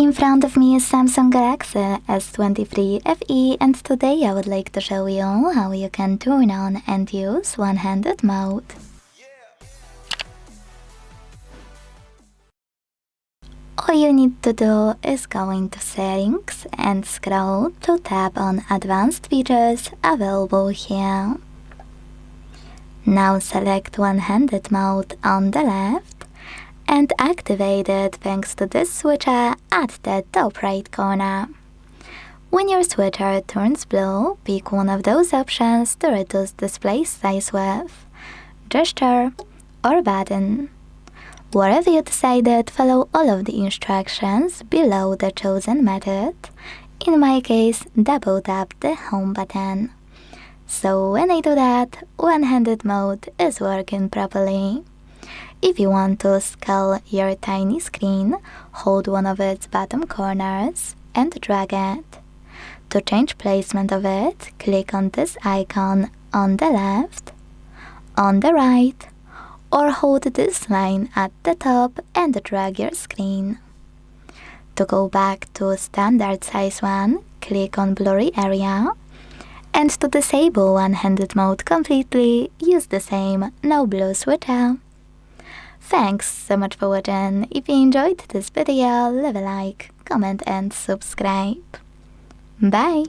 In front of me is Samsung Galaxy S23 FE, and today I would like to show you how you can turn on and use one-handed mode. All you need to do is go into Settings and scroll to tap on Advanced Features available here. Now select one-handed mode on the left and activate it thanks to this switcher at the top right corner. When your switcher turns blue, pick one of those options to reduce display size with gesture or button. Wherever you decided, follow all of the instructions below the chosen method. In my case, double tap the home button. So when I do that, one-handed mode is working properly. If you want to scale your tiny screen, hold one of its bottom corners and drag it. To change placement of it, click on this icon on the left, on the right, or hold this line at the top and drag your screen. To go back to standard size one, click on blurry area, and to disable one-handed mode completely, use the same no blue switcher. Thanks so much for watching. If you enjoyed this video, leave a like, comment and subscribe. Bye!